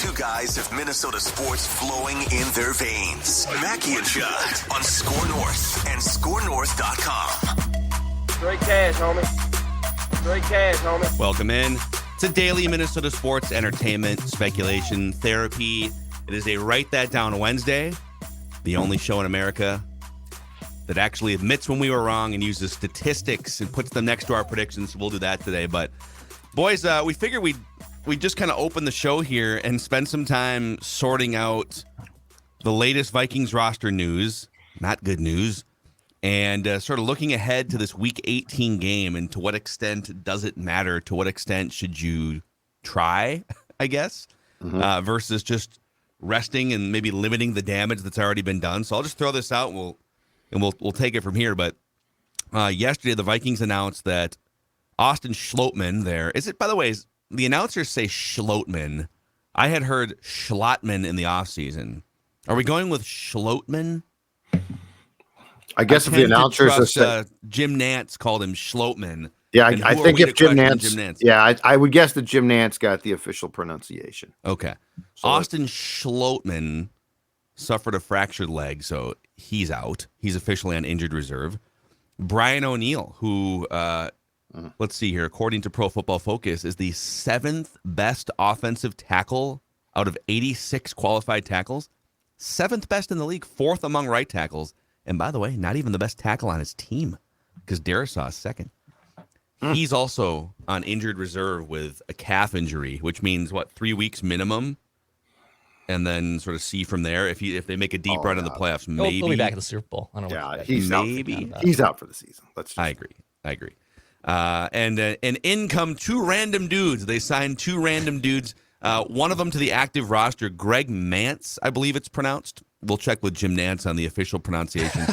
Two guys of Minnesota sports flowing in their veins. Mackie and Judd on SKOR North and SKORNorth.com. Straight cash, homie. Straight cash, homie. Welcome in to daily Minnesota sports entertainment, speculation, therapy. It is a Write That Down Wednesday, the only show in America that actually admits when we were wrong and uses statistics and puts them next to our predictions. We'll do that today. But, boys, we figured we just kind of open the show here and spend some time sorting out the latest Vikings roster news, not good news, and sort of looking ahead to this Week 18 game and to what extent does it matter? To what extent should you try, I guess, versus just resting and maybe limiting the damage that's already been done. So I'll just throw this out and we'll take it from here. But yesterday the Vikings announced that Austin Schlottmann by the way, the announcers say Schlottmann. I had heard Schlottmann in the offseason. Are we going with Schlottmann? I guess if the announcers Jim Nantz called him Schlottmann. Yeah, I think if Jim Nantz. Yeah, I would guess that Jim Nantz got the official pronunciation. Okay. So Austin Schlottmann suffered a fractured leg, so he's out. He's officially on injured reserve. Brian O'Neill, who let's see here, according to Pro Football Focus, is the 7th best offensive tackle out of 86 qualified tackles. 7th best in the league, 4th among right tackles. And by the way, not even the best tackle on his team, because Darisaw is 2nd. He's also on injured reserve with a calf injury, which means, 3 weeks minimum? And then sort of see from there. If they make a deep run in the playoffs, maybe. He'll be back at the Super Bowl. I don't know. Yeah, he's out for the season. I agree. And in come two random dudes. They signed 2 random dudes. One of them to the active roster, Greg Mance, I believe it's pronounced. We'll check with Jim Nantz on the official pronunciation.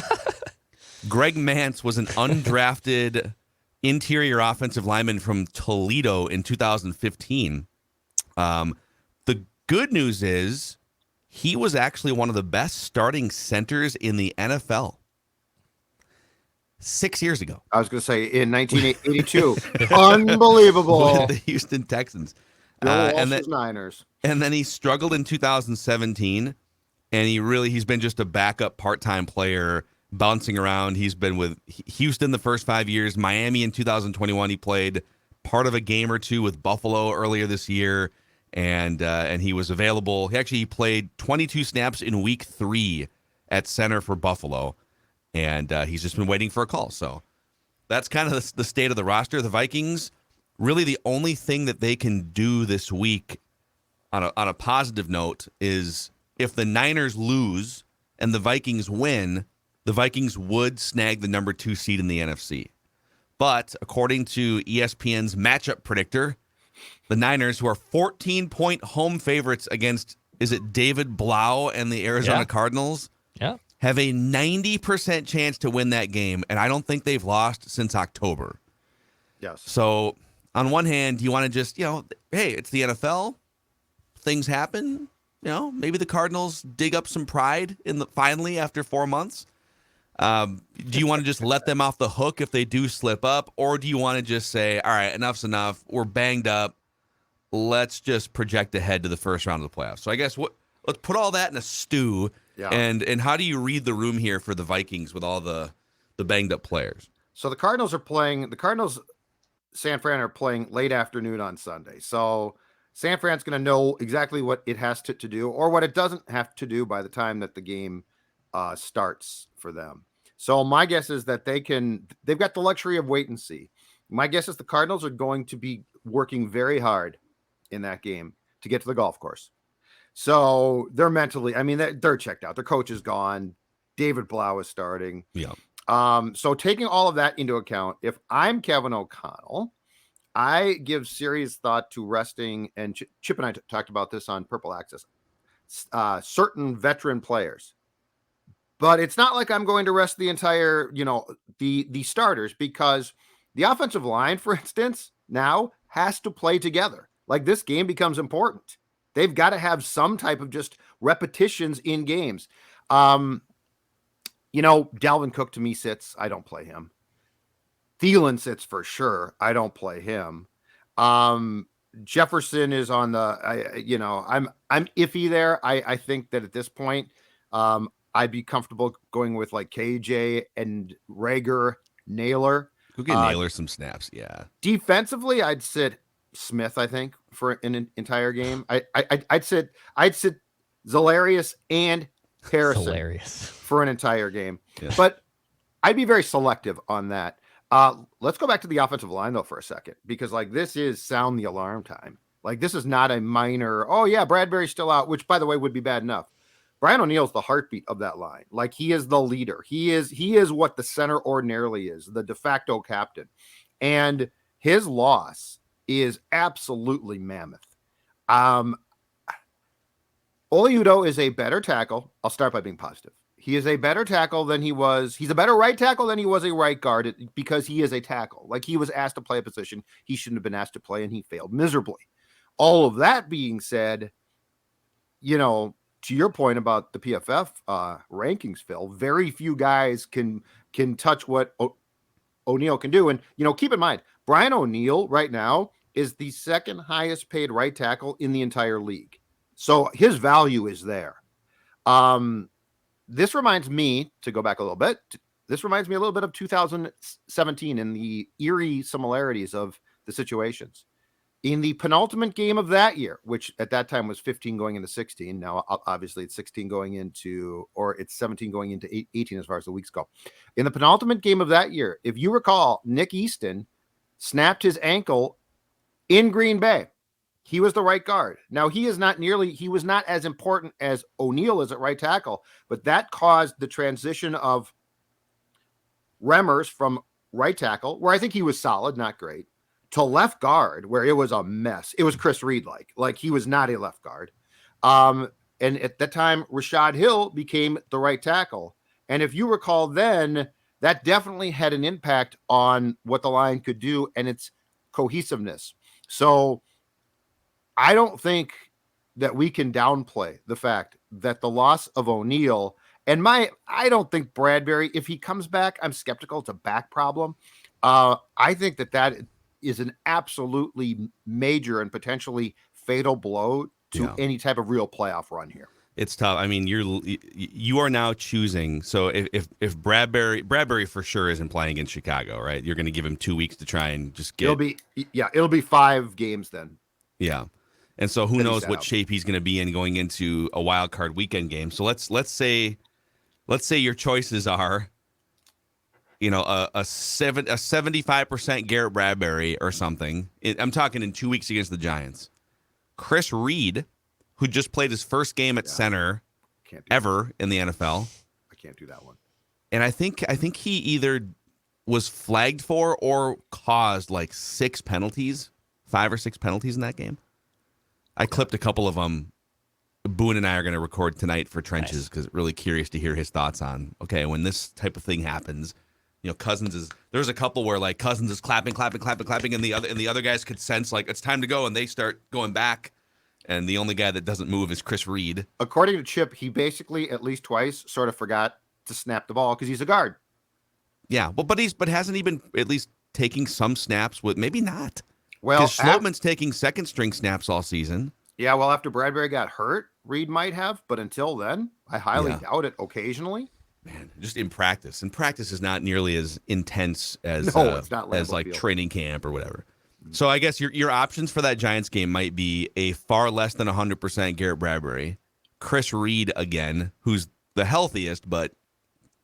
Greg Mance was an undrafted interior offensive lineman from Toledo in 2015. The good news is he was actually one of the best starting centers in the NFL 6 years ago. I was going to say in 1982. Unbelievable. With the Houston Texans. And then Niners. And then he struggled in 2017, and he's been just a backup part-time player bouncing around. He's been with Houston the first 5 years, Miami in 2021. He played part of a game or two with Buffalo earlier this year, and he was available. He played 22 snaps in Week 3 at center for Buffalo, and he's just been waiting for a call. So that's kind of the state of the roster. The Vikings, really the only thing that they can do this week on a positive note is if the Niners lose and the Vikings win, the Vikings would snag the number 2 seed in the NFC. But according to ESPN's matchup predictor, the Niners, who are 14-point home favorites against, is it David Blau and the Arizona Cardinals? Yeah. Have a 90% chance to win that game, and I don't think they've lost since October. Yes. So on one hand, you want to just, hey, it's the NFL. Things happen. Maybe the Cardinals dig up some pride finally after 4 months. Do you want to just let them off the hook if they do slip up? Or do you want to just say, all right, enough's enough. We're banged up. Let's just project ahead to the first round of the playoffs. So I guess let's put all that in a stew. Yeah. And how do you read the room here for the Vikings with all the banged up players? So the Cardinals, San Fran are playing late afternoon on Sunday. So San Fran's going to know exactly what it has to do or what it doesn't have to do by the time that the game starts for them. So my guess is that they've got the luxury of wait and see. My guess is the Cardinals are going to be working very hard in that game to get to the golf course. So they're mentally, they're checked out. Their coach is gone. David Blau is starting. Yeah. So taking all of that into account, if I'm Kevin O'Connell, I give serious thought to resting, and Chip and I talked about this on Purple Access, certain veteran players. But it's not like I'm going to rest the entire, the starters, because the offensive line, for instance, now has to play together. Like, this game becomes important. They've got to have some type of just repetitions in games. Dalvin Cook to me sits. I don't play him. Thielen sits for sure. I don't play him. Jefferson is on the, I'm iffy there. I think that at this point, I'd be comfortable going with like KJ and Rager, Naylor. Who can Naylor some snaps? Yeah. Defensively, I'd sit Smith, I think, for an entire game. I'd sit Zalarius and Harrison for an entire game. Yeah. But I'd be very selective on that. Let's go back to the offensive line, though, for a second, because like this is sound the alarm time. Like this is not a minor, oh, yeah, Bradbury's still out, which, by the way, would be bad enough. Brian O'Neill's the heartbeat of that line. Like he is the leader. He is what the center ordinarily is, the de facto captain. And his loss is absolutely mammoth. Oliudo is a better tackle. I'll start by being positive. He is a better tackle than he was. He's a better right tackle than he was a right guard because he is a tackle. Like he was asked to play a position he shouldn't have been asked to play, and he failed miserably. All of that being said, to your point about the PFF rankings, Phil, very few guys can touch what O'Neill can do. And, keep in mind, Brian O'Neill right now is the second highest paid right tackle in the entire league. So his value is there. This reminds me, to go back a little bit, this reminds me a little bit of 2017 and the eerie similarities of the situations. In the penultimate game of that year, which at that time was 15 going into 16. Now, obviously, it's 16 going into, or it's 17 going into 18 as far as the weeks go. In the penultimate game of that year, if you recall, Nick Easton snapped his ankle in Green Bay. He was the right guard. Now, he was not as important as O'Neill is at right tackle, but that caused the transition of Remmers from right tackle, where I think he was solid, not great, to left guard, where it was a mess. It was Chris Reed like he was not a left guard. And at that time, Rashad Hill became the right tackle. And if you recall then, that definitely had an impact on what the line could do and its cohesiveness. So I don't think that we can downplay the fact that the loss of O'Neill and I don't think Bradbury, if he comes back, I'm skeptical it's a back problem. I think that is an absolutely major and potentially fatal blow to any type of real playoff run here. It's tough. I mean, you are now choosing. So if Bradbury for sure isn't playing in Chicago, right? You're going to give him 2 weeks to try and just get. It'll be 5 games then. Yeah, and so who knows what shape he's going to be in going into a wild card weekend game. So let's say your choices are, a 75% Garrett Bradbury or something. I'm talking in 2 weeks against the Giants. Chris Reed, who just played his first game at center ever in the NFL. I can't do that one. And I think he either was flagged for or caused like 5 or 6 penalties in that game. I clipped a couple of them. Boone and I are going to record tonight for Trenches because really curious to hear his thoughts on, okay, when this type of thing happens, there's a couple where like Cousins is clapping, and the other guys could sense like it's time to go and they start going back. And the only guy that doesn't move is Chris Reed. According to Chip, he basically at least twice sort of forgot to snap the ball because he's a guard. Yeah, but hasn't he been at least taking some snaps with maybe not? Well, because Schlottman's taking second string snaps all season. Yeah, well, after Bradbury got hurt, Reed might have, but until then, I highly doubt it. Occasionally, man, just in practice, and practice is not nearly as intense as it's not as like field. Training camp or whatever. So I guess your options for that Giants game might be a far less than 100% Garrett Bradbury, Chris Reed again, who's the healthiest but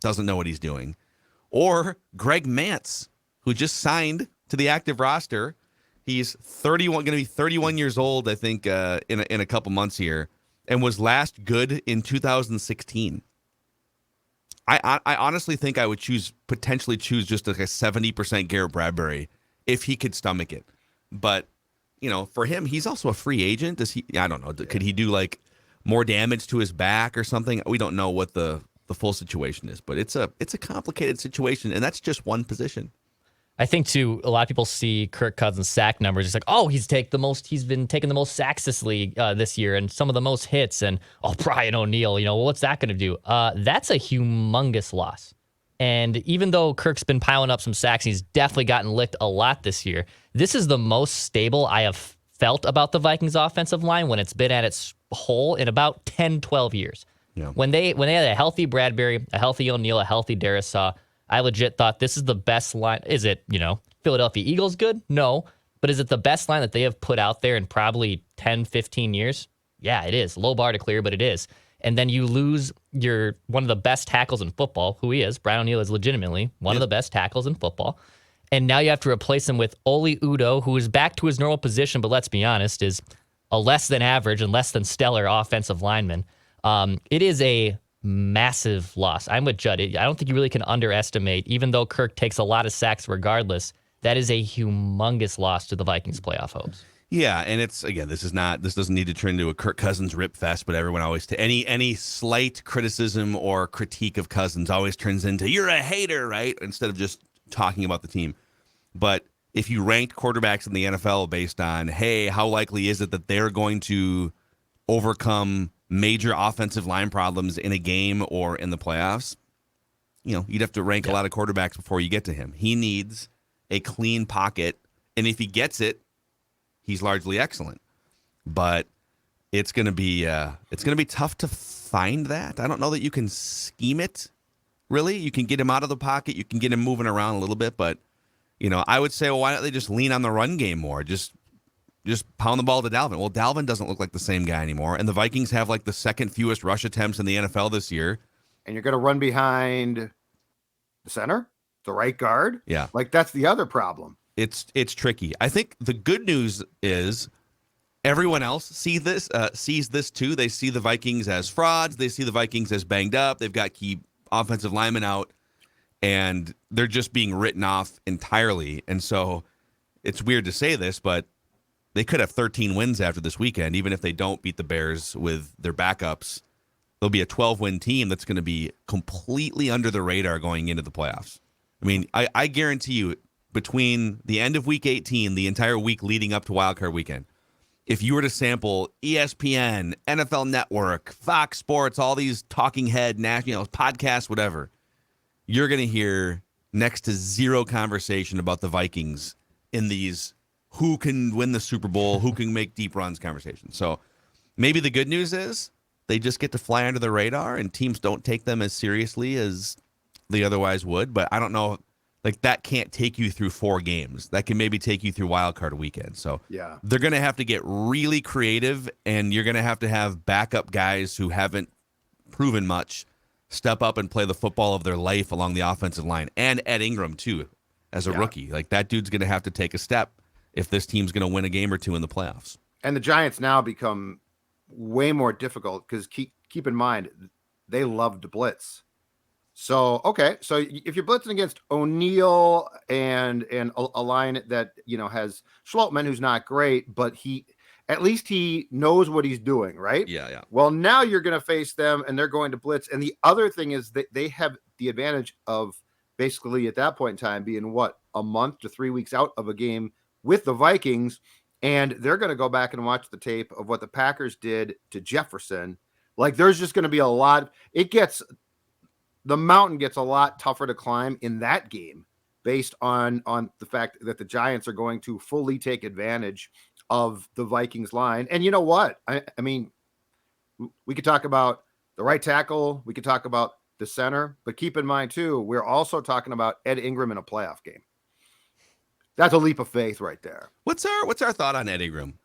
doesn't know what he's doing, or Greg Mance, who just signed to the active roster. He's 31, going to be 31 years old, I think, in a couple months here, and was last good in 2016. I honestly think I would potentially choose just like a 70% Garrett Bradbury if he could stomach it. But, for him, he's also a free agent. I don't know. Could he do like more damage to his back or something? We don't know what the full situation is, but it's a complicated situation, and that's just one position. I think too, a lot of people see Kirk Cousins' sack numbers. It's like, oh, he's been taking the most sacks this league this year, and some of the most hits. And Brian O'Neill, what's that going to do? That's a humongous loss. And even though Kirk's been piling up some sacks, he's definitely gotten licked a lot this year. This is the most stable I have felt about the Vikings offensive line when it's been at its whole in about 10, 12 years. Yeah. When they had a healthy Bradbury, a healthy O'Neill, a healthy Darisaw, I legit thought this is the best line. Is it, Philadelphia Eagles good? No. But is it the best line that they have put out there in probably 10, 15 years? Yeah, it is. Low bar to clear, but it is. And then you lose one of the best tackles in football, who he is. Brian O'Neill is legitimately one of the best tackles in football. And now you have to replace him with Oli Udoh, who is back to his normal position, but let's be honest, is a less than average and less than stellar offensive lineman. It is a massive loss. I'm with Judd. I don't think you really can underestimate, even though Kirk takes a lot of sacks regardless, that is a humongous loss to the Vikings' playoff hopes. Yeah, and it's, again, this doesn't need to turn into a Kirk Cousins rip fest, but everyone always, any slight criticism or critique of Cousins always turns into, you're a hater, right? Instead of just talking about the team. But if you ranked quarterbacks in the NFL based on, hey, how likely is it that they're going to overcome major offensive line problems in a game or in the playoffs, you'd have to rank a lot of quarterbacks before you get to him. He needs a clean pocket, and if he gets it, he's largely excellent. But it's going to be tough to find that. I don't know that you can scheme it, really. You can get him out of the pocket. You can get him moving around a little bit. But, I would say, well, why don't they just lean on the run game more? Just pound the ball to Dalvin. Well, Dalvin doesn't look like the same guy anymore. And the Vikings have like the second fewest rush attempts in the NFL this year. And you're going to run behind the center, the right guard. Yeah. Like that's the other problem. It's tricky. I think the good news is everyone else sees this too. They see the Vikings as frauds. They see the Vikings as banged up. They've got key offensive linemen out, and they're just being written off entirely. And so it's weird to say this, but they could have 13 wins after this weekend, even if they don't beat the Bears with their backups. They'll be a 12-win team that's going to be completely under the radar going into the playoffs. I mean, I guarantee you, between the end of Week 18, the entire week leading up to Wildcard Weekend, if you were to sample ESPN, NFL Network, Fox Sports, all these talking head, national podcasts, whatever, you're going to hear next to zero conversation about the Vikings in these who can win the Super Bowl, who can make deep runs conversations. So maybe the good news is they just get to fly under the radar and teams don't take them as seriously as they otherwise would. But I don't know. Like, that can't take you through 4 games. That can maybe take you through Wild Card Weekend. So yeah, they're going to have to get really creative, and you're going to have backup guys who haven't proven much step up and play the football of their life along the offensive line. And Ed Ingram, too, as a rookie. Like, that dude's going to have to take a step if this team's going to win a game or two in the playoffs. And the Giants now become way more difficult because keep in mind, they love to blitz. So, okay. So if you're blitzing against O'Neill and a line that, has Schlottman, who's not great, but at least he knows what he's doing, right? Yeah. Well, now you're going to face them and they're going to blitz. And the other thing is that they have the advantage of basically at that point in time being a month to 3 weeks out of a game with the Vikings. And they're going to go back and watch the tape of what the Packers did to Jefferson. Like, there's just going to be a lot. The mountain gets a lot tougher to climb in that game based on the fact that the Giants are going to fully take advantage of the Vikings line. And you know what? I mean, we could talk about the right tackle. We could talk about the center, but keep in mind too, we're also talking about Ed Ingram in a playoff game. That's a leap of faith right there. What's our thought on Ed Ingram?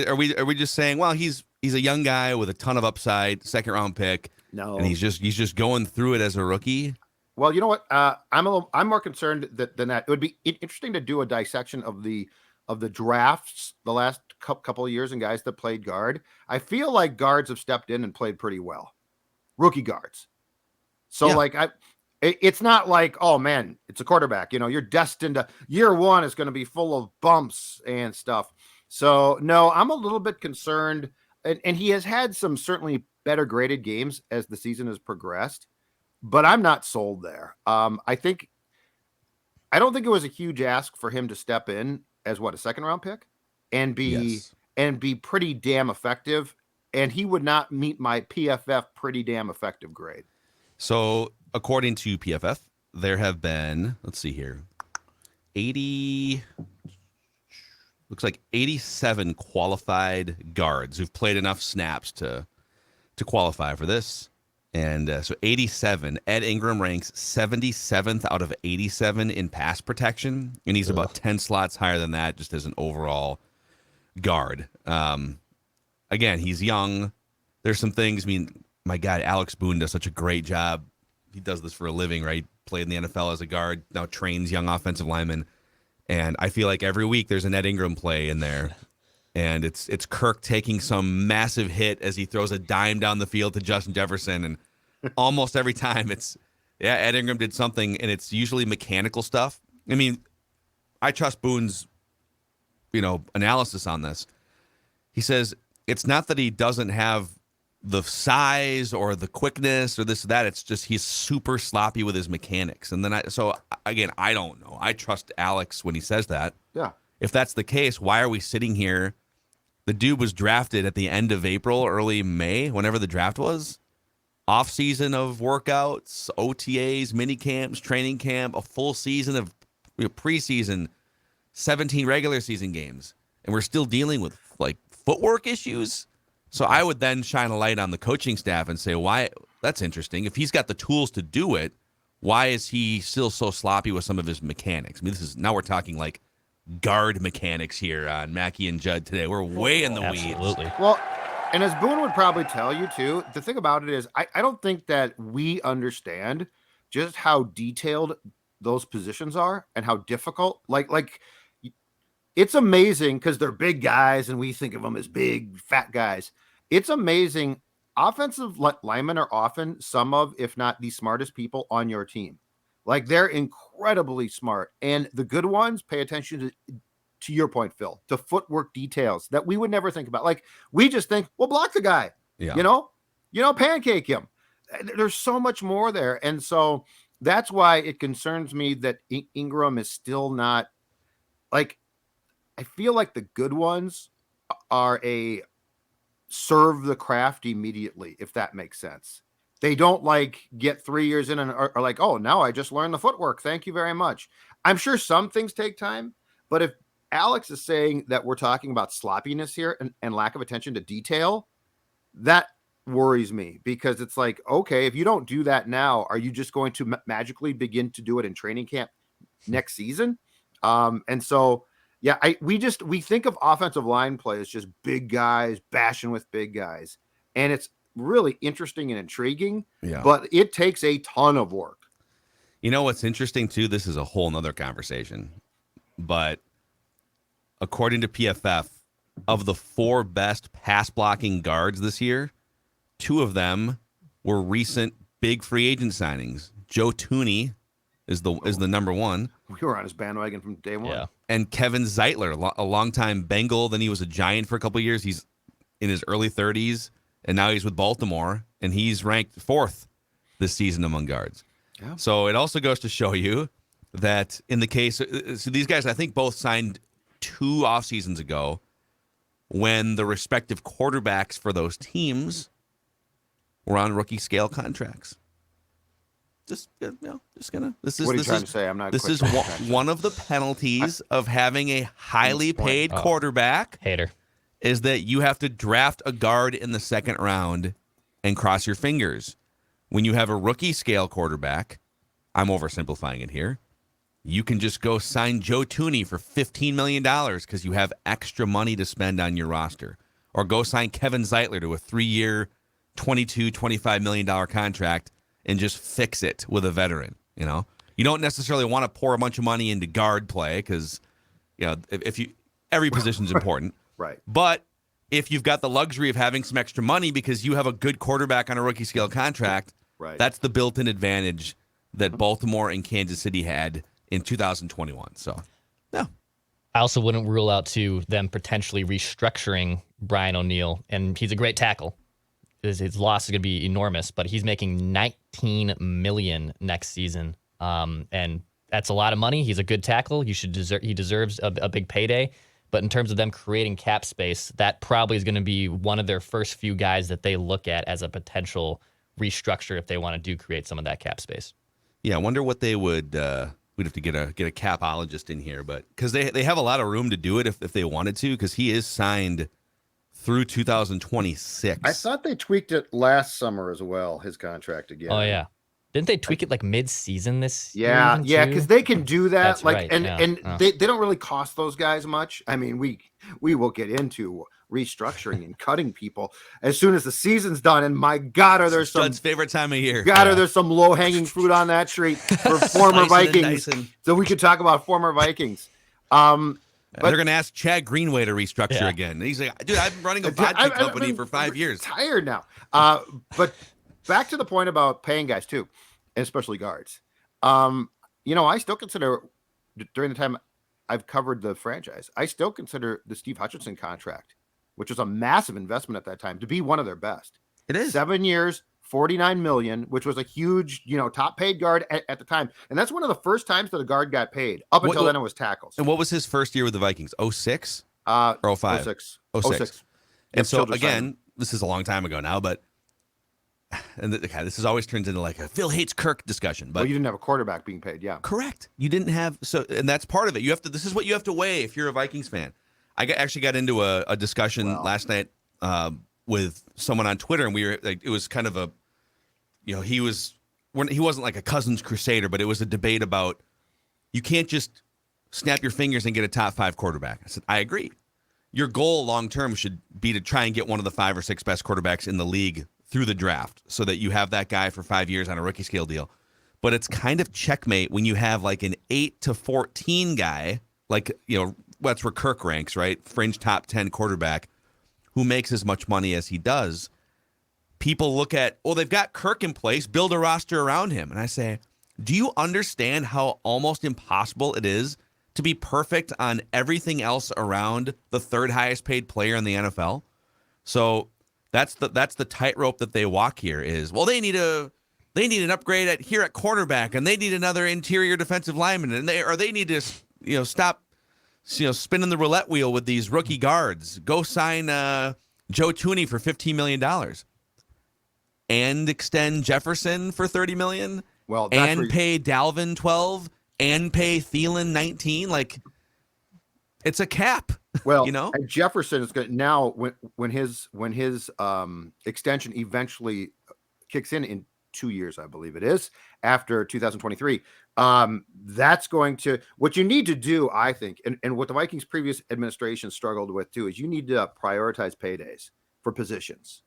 Are we just saying, well, he's a young guy with a ton of upside, 2nd round pick? No, and he's just going through it as a rookie. Well, you know what? I'm more concerned than that. It would be interesting to do a dissection of the drafts the last couple of years and guys that played guard. I feel like guards have stepped in and played pretty well, rookie guards. So it's not like, oh man, it's a quarterback. You're destined to year 1 is going to be full of bumps and stuff. So no, I'm a little bit concerned, and he has had some certainly better graded games as the season has progressed, but I'm not sold there. I don't think it was a huge ask for him to step in as a 2nd round pick and be pretty damn effective. And he would not meet my PFF pretty damn effective grade. So according to PFF, there have been, let's see here, looks like 87 qualified guards who've played enough snaps to qualify for this. And so 87. Ed Ingram ranks 77th out of 87 in pass protection, and he's about 10 slots higher than that just as an overall guard. Again, he's young. There's some things. I mean, my God, Alex Boone does such a great job. He does this for a living, right? Played in the NFL as a guard, now trains young offensive linemen. And I feel like every week there's an Ed Ingram play in there. And it's Kirk taking some massive hit as he throws a dime down the field to Justin Jefferson. And almost every time Ed Ingram did something, and it's usually mechanical stuff. I mean, I trust Boone's, analysis on this. He says it's not that he doesn't have the size or the quickness or this or that. It's just he's super sloppy with his mechanics. And then I don't know. I trust Alex when he says that. Yeah. If that's the case, why are we sitting here? The dude was drafted at the end of April, early May, whenever the draft was. Off season of workouts, OTAs, mini camps, training camp, a full season of preseason, 17 regular season games. And we're still dealing with like footwork issues. So I would then shine a light on the coaching staff and say, why? That's interesting. If he's got the tools to do it, why is he still so sloppy with some of his mechanics? I mean, now we're talking like guard mechanics here on Mackey and Judd today. We're way in the weeds. Absolutely. Well, and as Boone would probably tell you too, the thing about it is I don't think that we understand just how detailed those positions are and how difficult. Like it's amazing because they're big guys and we think of them as big, fat guys. It's amazing. Offensive linemen are often some of, if not the smartest people on your team. Like they're incredibly smart. And the good ones pay attention to your point, Phil, to footwork details that we would never think about. Like we just think, well, block the guy, pancake him. There's so much more there. And so that's why it concerns me that Ingram is still not like, I feel like the good ones are serve the craft immediately, if that makes sense. They don't like get 3 years in and are like, oh, now I just learned the footwork. Thank you very much. I'm sure some things take time, but if Alex is saying that we're talking about sloppiness here and lack of attention to detail, that worries me because it's like, okay, if you don't do that now, are you just going to magically begin to do it in training camp next season? And so, yeah, we think of offensive line play as just big guys bashing with big guys. And it's really interesting and intriguing, but it takes a ton of work. You know what's interesting too? This is a whole nother conversation, but according to PFF, of the 4 best pass blocking guards this year, 2 of them were recent big free agent signings. Joe Tooney is the number 1. We were on his bandwagon from day one. Yeah. And Kevin Zeitler, a longtime Bengal. Then he was a Giant for a couple of years. He's in his early 30s, and now he's with Baltimore, and he's ranked 4th this season among guards. Yeah. So it also goes to show you that in the case, so these guys, I think both signed 2 off seasons ago when the respective quarterbacks for those teams were on rookie scale contracts. This What are you trying to say? I'm not. This is one of the penalties of having a highly paid quarterback. Hater. Is that you have to draft a guard in the second round and cross your fingers. When you have a rookie scale quarterback, I'm oversimplifying it here, you can just go sign Joe Tooney for $15 million because you have extra money to spend on your roster. Or go sign Kevin Zeitler to a 3-year, $25 million contract and just fix it with a veteran. You don't necessarily want to pour a bunch of money into guard play because, every position's important. Right. But if you've got the luxury of having some extra money because you have a good quarterback on a rookie scale contract, right, that's the built-in advantage that Baltimore and Kansas City had in 2021. So, yeah. I also wouldn't rule out them potentially restructuring Brian O'Neill, and he's a great tackle. His loss is going to be enormous, but he's making $19 million next season, and that's a lot of money. He's a good tackle. He deserves a big payday. But in terms of them creating cap space, that probably is going to be one of their first few guys that they look at as a potential restructure if they want to create some of that cap space. Yeah, I wonder what they would we'd have to get a capologist in here, but because they have a lot of room to do it if they wanted to, because he is signed through 2026. I thought they tweaked it last summer as well, his contract again. Oh yeah. Didn't they tweak it like mid-season this year? Yeah, even, yeah, too? because they can do that. That's like, right, and yeah. and Oh. they don't really cost those guys much. I mean, we will get into restructuring and cutting people as soon as the season's done. And my God, are there some Judd's favorite time of year? God, are there some low hanging fruit on that tree for former Slicing and Vikings? dicing. So we could talk about former Vikings. They're going to ask Chad Greenway to restructure again. And he's like, dude, I've been running a vodka company for 5 years. Tired now. But back to the point about paying guys too, especially guards. I still consider, during the time I've covered the franchise, I still consider the Steve Hutchinson contract, which was a massive investment at that time, to be one of their best. It is 7 years, $49 million, which was a huge, top paid guard at the time. And that's one of the first times that a guard got paid. Up until then, it was tackles. And what was his first year with the Vikings? 06? Or 05? 06. 06. And so, Childress again, signed. this is a long time ago now, but this is always turns into like a Phil hates Kirk discussion. But Well, you didn't have a quarterback being paid, yeah. correct. You didn't have and that's part of it. You have to. This is what you have to weigh if you're a Vikings fan. I actually got into a discussion last night with someone on Twitter, and we were like, it was kind of a, he wasn't like a Cousins crusader, but it was a debate about you can't just snap your fingers and get a top 5 quarterback. I said, I agree. Your goal long term should be to try and get one of the 5 or 6 best quarterbacks in the league through the draft, so that you have that guy for 5 years on a rookie scale deal. But it's kind of checkmate when you have like an 8 to 14 guy, like, that's where Kirk ranks, right? Fringe top 10 quarterback who makes as much money as he does. People look at, they've got Kirk in place, build a roster around him. And I say, do you understand how almost impossible it is to be perfect on everything else around the 3rd highest paid player in the NFL? So that's the tightrope that they walk here is, they need an upgrade here at cornerback, and they need another interior defensive lineman, and they need to stop spinning the roulette wheel with these rookie guards. Go sign Joe Tooney for $15 million and extend Jefferson for $30 million. Well, that's pay Dalvin 12 and pay Thielen 19. Like, it's a cap. Well, and Jefferson is going to now when his extension eventually kicks in 2 years, I believe it is, after 2023. That's going to, what you need to do, I think, and what the Vikings previous administration struggled with too, is you need to prioritize paydays for positions.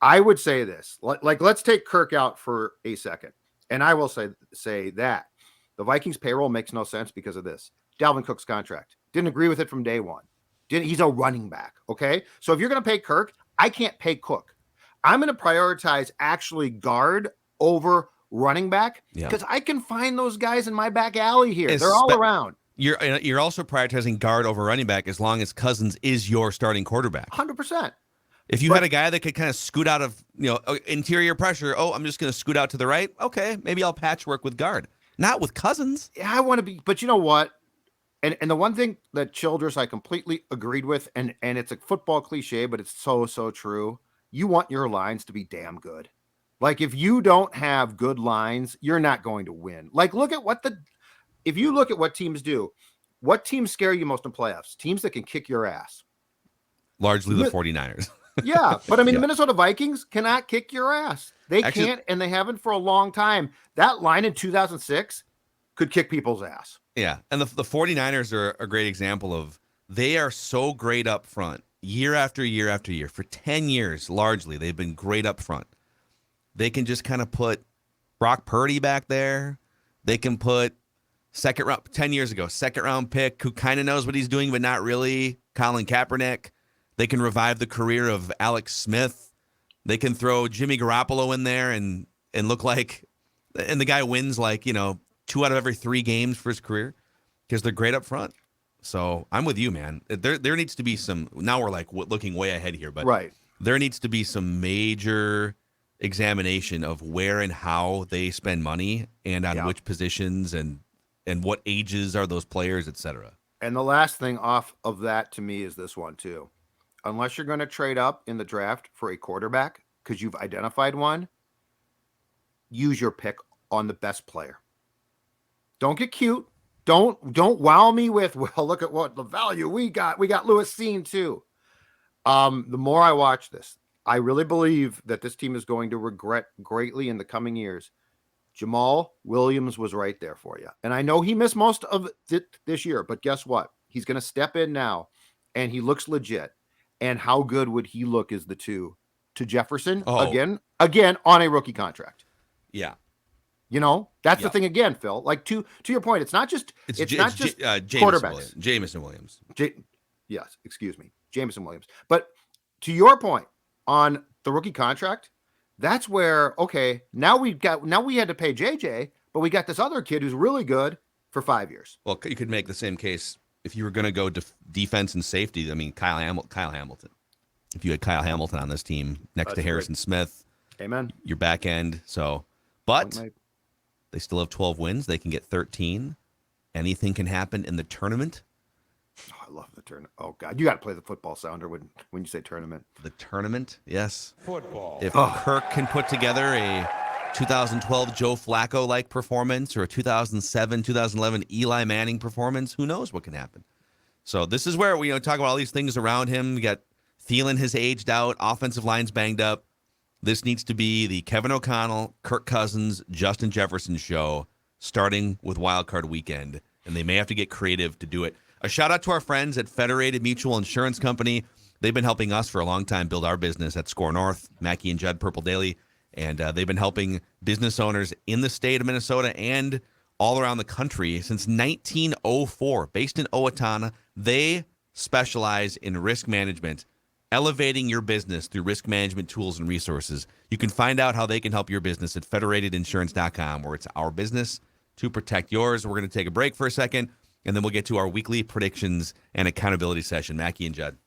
I would say this, like let's take Kirk out for a second, and I will say that the Vikings payroll makes no sense because of this. Dalvin Cook's contract. Didn't agree with it from day one. He's a running back, okay? So if you're going to pay Kirk, I can't pay Cook. I'm going to prioritize actually guard over running back because I can find those guys in my back alley here. They're all around. You're also prioritizing guard over running back as long as Cousins is your starting quarterback. 100%. If you had a guy that could kind of scoot out of interior pressure, I'm just going to scoot out to the right. Okay, maybe I'll patchwork with guard. Not with Cousins. Yeah, I want to be, but you know what? And the one thing that Childress I completely agreed with, and it's a football cliche, but it's so true. You want your lines to be damn good. Like, if you don't have good lines, you're not going to win. Like, if you look at what teams do, what teams scare you most in playoffs? Teams that can kick your ass. Largely the 49ers. Yeah, but I mean, the Minnesota Vikings cannot kick your ass. They can't, and they haven't for a long time. That line in 2006 could kick people's ass. Yeah, and the 49ers are a great example of, they are so great up front year after year after year. For 10 years, largely, they've been great up front. They can just kind of put Brock Purdy back there. They can put 10 years ago, second round pick who kind of knows what he's doing, but not really, Colin Kaepernick. They can revive the career of Alex Smith. They can throw Jimmy Garoppolo in there and look like, and the guy wins 2 out of every 3 games for his career because they're great up front. So I'm with you, man. There needs to be some, now we're looking way ahead here, but there needs to be some major examination of where and how they spend money and on which positions and what ages are those players, et cetera. And the last thing off of that to me is this one too. Unless you're going to trade up in the draft for a quarterback because you've identified one, use your pick on the best player. Don't get cute. Don't wow me with, well, look at what the value we got. We got Lewis Seen too. The more I watch this, I really believe that this team is going to regret greatly in the coming years. Jamal Williams was right there for you. And I know he missed most of it this year, but guess what? He's going to step in now, and he looks legit. And how good would he look as the 2 to Jefferson again on a rookie contract? Yeah. That's the thing again, Phil. Like to your point, it's not just quarterbacks. Jameson Williams. Yes, excuse me, Jameson Williams. But to your point on the rookie contract, that's where now we had to pay JJ, but we got this other kid who's really good for 5 years. Well, you could make the same case if you were going to go defense and safety. I mean, Kyle Hamilton. If you had Kyle Hamilton on this team next to Harrison Smith, amen. Your back end. But they still have 12 wins. They can get 13. Anything can happen in the tournament. Oh, I love the tournament. Oh God, you got to play the football sounder when you say tournament. The tournament, yes. Football. If Kirk can put together a 2012 Joe Flacco-like performance or a 2007, 2011 Eli Manning performance, who knows what can happen? So this is where we talk about all these things around him. We got Thielen has aged out, offensive line's banged up. This needs to be the Kevin O'Connell, Kirk Cousins, Justin Jefferson show, starting with Wild Card Weekend, and they may have to get creative to do it. A shout out to our friends at Federated Mutual Insurance Company. They've been helping us for a long time build our business at SKOR North, Mackey and Judd, Purple Daily, and they've been helping business owners in the state of Minnesota and all around the country since 1904. Based in Owatonna, they specialize in risk management, elevating your business through risk management tools and resources. You can find out how they can help your business at federatedinsurance.com, where it's our business to protect yours. We're going to take a break for a second, and then we'll get to our weekly predictions and accountability session. Mackey and Judd.